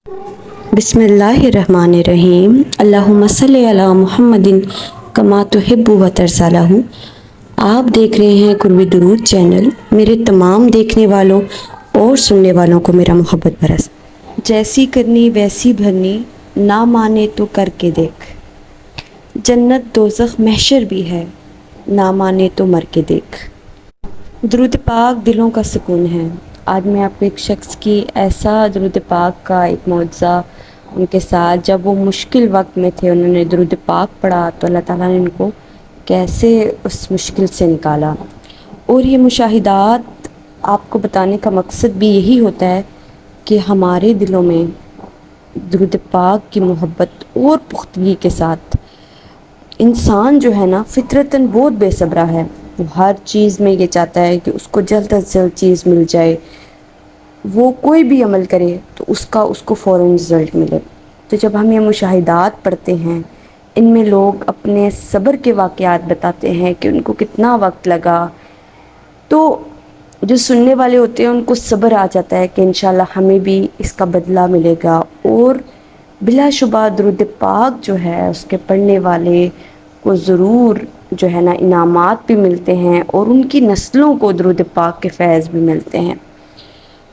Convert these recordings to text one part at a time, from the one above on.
بسم اللہ الرحمن الرحیم، اللہم صلی علی محمد کما تحب و ترضی۔ آپ دیکھ رہے ہیں قرب درود چینل۔ میرے تمام دیکھنے والوں اور سننے والوں کو میرا محبت برس۔ جیسی کرنی ویسی بھرنی، نہ مانے تو کر کے دیکھ۔ جنت دوزخ محشر بھی ہے، نہ مانے تو مر کے دیکھ۔ درود پاک دلوں کا سکون ہے۔ آج میں آپ کو ایک شخص کی ایسا درود پاک کا ایک معجزہ ان کے ساتھ، جب وہ مشکل وقت میں تھے انہوں نے درود پاک پڑھا تو اللہ تعالیٰ نے ان کو کیسے اس مشکل سے نکالا۔ اور یہ مشاہدات آپ کو بتانے کا مقصد بھی یہی ہوتا ہے کہ ہمارے دلوں میں درود پاک کی محبت اور پختگی کے ساتھ، انسان جو ہے نا فطرتاً بہت بے صبرا ہے، وہ ہر چیز میں یہ چاہتا ہے کہ اس کو جلد از جلد چیز مل جائے، وہ کوئی بھی عمل کرے تو اس کو فوراً رزلٹ ملے۔ تو جب ہم یہ مشاہدات پڑھتے ہیں، ان میں لوگ اپنے صبر کے واقعات بتاتے ہیں کہ ان کو کتنا وقت لگا، تو جو سننے والے ہوتے ہیں ان کو صبر آ جاتا ہے کہ انشاءاللہ ہمیں بھی اس کا بدلہ ملے گا۔ اور بلا شبہ درود پاک جو ہے اس کے پڑھنے والے کو ضرور جو ہے نا انعامات بھی ملتے ہیں، اور ان کی نسلوں کو درود پاک کے فیض بھی ملتے ہیں۔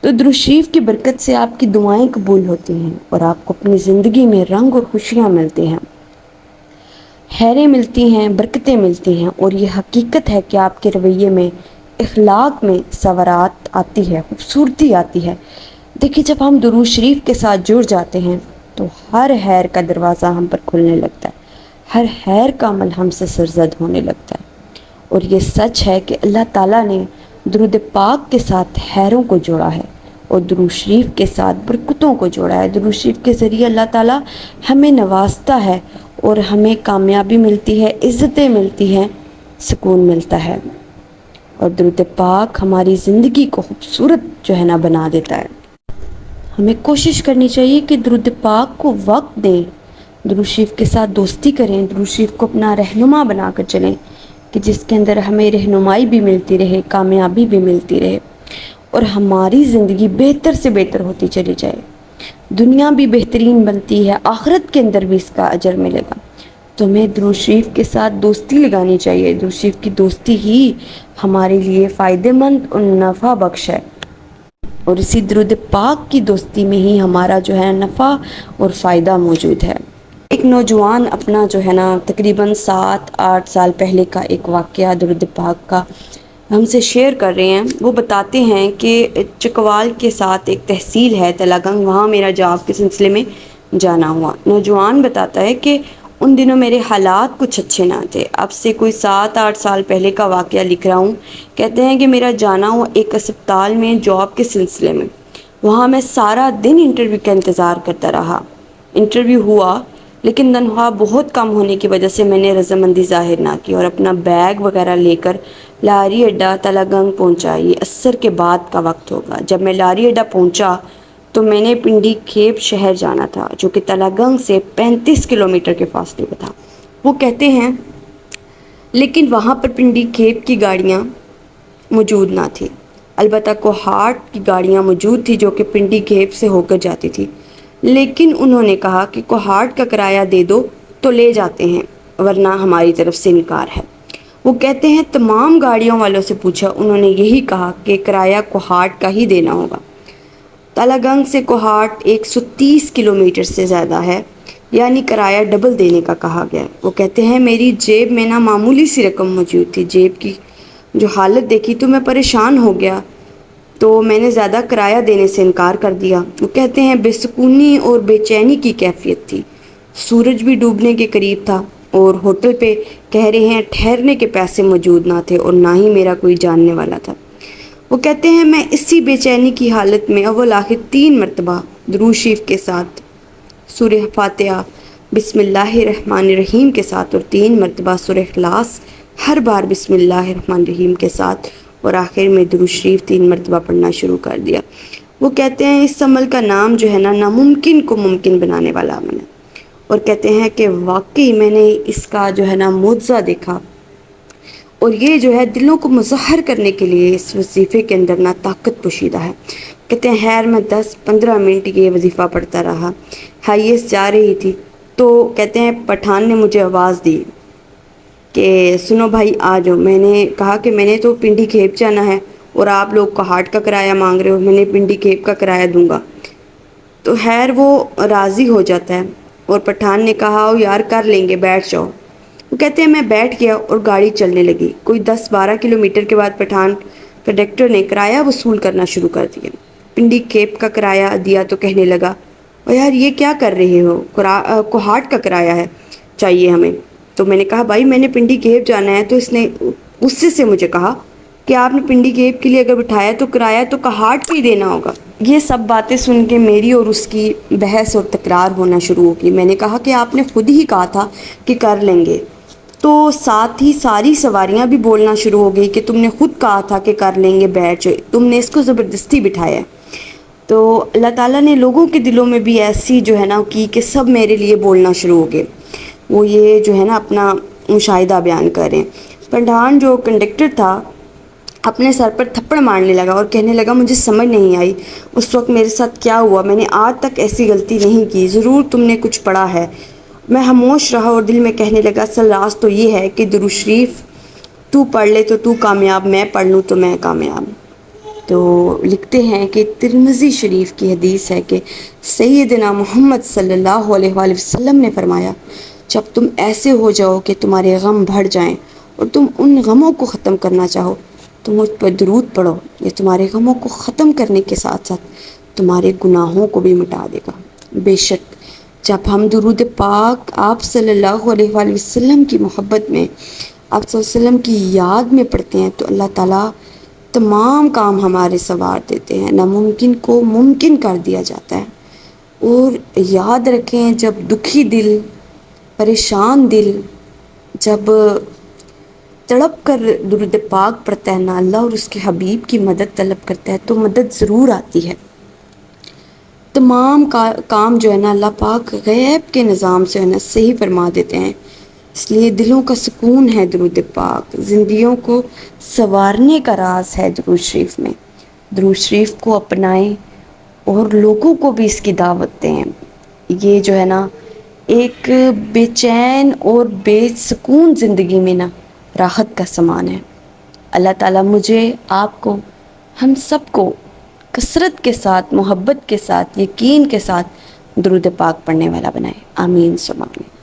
تو درود شریف کی برکت سے آپ کی دعائیں قبول ہوتی ہیں اور آپ کو اپنی زندگی میں رنگ اور خوشیاں ملتی ہیں، خیریں ملتی ہیں، برکتیں ملتی ہیں، اور یہ حقیقت ہے کہ آپ کے رویے میں، اخلاق میں سوارات آتی ہے، خوبصورتی آتی ہے۔ دیکھیے جب ہم درود شریف کے ساتھ جڑ جاتے ہیں تو ہر خیر کا دروازہ ہم پر کھلنے لگتا ہے، ہر خیر کا عمل ہم سے سرزد ہونے لگتا ہے۔ اور یہ سچ ہے کہ اللہ تعالیٰ نے درود پاک کے ساتھ خیروں کو جوڑا ہے اور درود شریف کے ساتھ برکتوں کو جوڑا ہے۔ درود شریف کے ذریعے اللہ تعالیٰ ہمیں نوازتا ہے اور ہمیں کامیابی ملتی ہے، عزتیں ملتی ہیں، سکون ملتا ہے، اور درود پاک ہماری زندگی کو خوبصورت جو ہے نا بنا دیتا ہے۔ ہمیں کوشش کرنی چاہیے کہ درود پاک کو وقت دیں، درود شریف کے ساتھ دوستی کریں، درود شریف کو اپنا رہنما بنا کر چلیں کہ جس کے اندر ہمیں رہنمائی بھی ملتی رہے، کامیابی بھی ملتی رہے، اور ہماری زندگی بہتر سے بہتر ہوتی چلی جائے، دنیا بھی بہترین بنتی ہے، آخرت کے اندر بھی اس کا اجر ملے گا۔ تو ہمیں درود شریف کے ساتھ دوستی لگانی چاہیے۔ درود شریف کی دوستی ہی ہمارے لیے فائدہ مند اور نفع بخش ہے، اور اسی درود پاک کی دوستی میں ہی ہمارا جو ہے نفع اور فائدہ موجود ہے۔ ایک نوجوان اپنا جو ہے نا تقریباً 7-8 سال پہلے کا ایک واقعہ درود پاک کا ہم سے شیئر کر رہے ہیں۔ وہ بتاتے ہیں کہ چکوال کے ساتھ ایک تحصیل ہے تلہ گنگ، وہاں میرا جاب کے سلسلے میں جانا ہوا۔ نوجوان بتاتا ہے کہ ان دنوں میرے حالات کچھ اچھے نہ تھے، اب سے کوئی 7-8 سال پہلے کا واقعہ لکھ رہا ہوں۔ کہتے ہیں کہ میرا جانا ہوا ایک اسپتال میں جاب کے سلسلے میں، وہاں میں سارا دن انٹرویو کا انتظار کرتا رہا۔ انٹرویو ہوا لیکن تنخواہ بہت کم ہونے کی وجہ سے میں نے رضامندی ظاہر نہ کی اور اپنا بیگ وغیرہ لے کر لاری اڈا تلہ گنگ پہنچا۔ یہ عصر کے بعد کا وقت ہوگا۔ جب میں لاری اڈا پہنچا تو میں نے پنڈی کھیپ شہر جانا تھا، جو کہ تلہ گنگ سے 35 کلومیٹر کے فاصلے پر تھا۔ وہ کہتے ہیں لیکن وہاں پر پنڈی کھیپ کی گاڑیاں موجود نہ تھی، البتہ کوہاٹ کی گاڑیاں موجود تھی جو کہ پنڈی کھیپ سے ہو کر جاتی تھی، لیکن انہوں نے کہا کہ کوہاٹ کا کرایہ دے دو تو لے جاتے ہیں، ورنہ ہماری طرف سے انکار ہے۔ وہ کہتے ہیں تمام گاڑیوں والوں سے پوچھا، انہوں نے یہی کہا کہ کرایہ کوہاٹ کا ہی دینا ہوگا۔ تلہ گنگ سے کوہاٹ 130 کلومیٹر سے زیادہ ہے، یعنی کرایہ ڈبل دینے کا کہا گیا ہے۔ وہ کہتے ہیں میری جیب میں نہ معمولی سی رقم موجود تھی، جیب کی جو حالت دیکھی تو میں پریشان ہو گیا، تو میں نے زیادہ کرایہ دینے سے انکار کر دیا۔ وہ کہتے ہیں بے سکونی اور بے چینی کی کیفیت تھی، سورج بھی ڈوبنے کے قریب تھا، اور ہوٹل پہ کہہ رہے ہیں ٹھہرنے کے پیسے موجود نہ تھے اور نہ ہی میرا کوئی جاننے والا تھا۔ وہ کہتے ہیں میں اسی بے چینی کی حالت میں اول آخر 3 مرتبہ درود شریف کے ساتھ سورہ فاتحہ بسم اللہ الرحمن الرحیم کے ساتھ اور 3 مرتبہ سورہ اخلاص ہر بار بسم اللہ الرحمن الرحیم کے ساتھ اور آخر میں درود شریف 3 مرتبہ پڑھنا شروع کر دیا۔ وہ کہتے ہیں اس عمل کا نام جو ہے نا ناممکن کو ممکن بنانے والا عمل ہے، اور کہتے ہیں کہ واقعی میں نے اس کا جو ہے نا معجزہ دیکھا، اور یہ جو ہے دلوں کو مظہر کرنے کے لیے اس وظیفے کے اندر نا طاقت پوشیدہ ہے۔ کہتے ہیں خیر میں 10-15 منٹ یہ وظیفہ پڑھتا رہا، ہائیسٹ جا رہی تھی تو کہتے ہیں پٹھان نے مجھے آواز دی کہ سنو بھائی آ جاؤ۔ میں نے کہا کہ میں نے تو پنڈی کھیپ جانا ہے اور آپ لوگ کہاٹ کا کرایہ مانگ رہے ہو، میں نے پنڈی کھیپ کا کرایہ دوں گا۔ تو خیر وہ راضی ہو جاتا ہے اور پٹھان نے کہا او یار کر لیں گے، بیٹھ جاؤ۔ وہ کہتے ہیں میں بیٹھ گیا اور گاڑی چلنے لگی۔ کوئی 10-12 کلومیٹر کے بعد پٹھان کنڈکٹر نے کرایہ وصول کرنا شروع کر دیا۔ پنڈی کھیپ کا کرایہ دیا تو کہنے لگا او یار یہ کیا کر رہے ہو، کوہاٹ کا کرایہ ہے چاہیے ہمیں۔ تو میں نے کہا بھائی میں نے پنڈی کھیپ جانا ہے۔ تو اس نے غصے سے مجھے کہا کہ آپ نے پنڈی کھیپ کے لیے اگر بٹھایا تو کرایہ تو کوہاٹ کا ہی دینا ہوگا۔ یہ سب باتیں سن کے میری اور اس کی بحث اور تکرار ہونا شروع ہو گئی۔ میں نے کہا کہ آپ نے خود ہی کہا تھا کہ کر لیں گے، تو ساتھ ہی ساری سواریاں بھی بولنا شروع ہو گئی کہ تم نے خود کہا تھا کہ کر لیں گے، بیٹھ جائے، تم نے اس کو زبردستی بٹھایا ہے۔ تو اللہ تعالیٰ نے لوگوں کے دلوں میں بھی ایسی جو ہے نا کی کہ سب میرے لیے بولنا شروع ہو گئے۔ وہ یہ جو ہے نا اپنا مشاہدہ بیان کر رہے ہیں۔ پٹھان جو کنڈکٹر تھا اپنے سر پر تھپڑ مارنے لگا اور کہنے لگا مجھے سمجھ نہیں آئی اس وقت میرے ساتھ کیا ہوا، میں نے آج تک ایسی غلطی نہیں کی، ضرور تم نے کچھ پڑھا ہے۔ میں خاموش رہا اور دل میں کہنے لگا اصل راز تو یہ ہے کہ درود شریف تو پڑھ لے تو تو کامیاب، میں پڑھ لوں تو میں کامیاب۔ تو لکھتے ہیں کہ ترمذی شریف کی حدیث ہے کہ سیدنا محمد صلی اللہ علیہ وآلہ وسلم نے فرمایا جب تم ایسے ہو جاؤ کہ تمہارے غم بڑھ جائیں اور تم ان غموں کو ختم کرنا چاہو تو مجھ پر درود پڑھو، یہ تمہارے غموں کو ختم کرنے کے ساتھ ساتھ تمہارے گناہوں کو بھی مٹا دے گا۔ بے شک جب ہم درود پاک آپ صلی اللہ علیہ وآلہ وسلم کی محبت میں، آپ صلی اللہ علیہ وسلم کی یاد میں پڑھتے ہیں تو اللہ تعالیٰ تمام کام ہمارے سنوار دیتے ہیں، ناممکن کو ممکن کر دیا جاتا ہے۔ اور یاد رکھیں جب دکھی دل، پریشان دل جب تڑپ کر درود پاک پڑھتا ہے نا اللہ اور اس کے حبیب کی مدد طلب کرتا ہے تو مدد ضرور آتی ہے۔ تمام کام جو ہے نا اللہ پاک غیب کے نظام سے ہے نا صحیح فرما دیتے ہیں۔ اس لیے دلوں کا سکون ہے درود پاک، زندگیوں کو سنوارنے کا راز ہے درود شریف میں۔ درود شریف کو اپنائیں اور لوگوں کو بھی اس کی دعوت دیں۔ یہ جو ہے نا ایک بے چین اور بے سکون زندگی میں نا راحت کا سامان ہے۔ اللہ تعالیٰ مجھے، آپ کو، ہم سب کو کثرت کے ساتھ، محبت کے ساتھ، یقین کے ساتھ درود پاک پڑھنے والا بنائے۔ آمین ثم آمین۔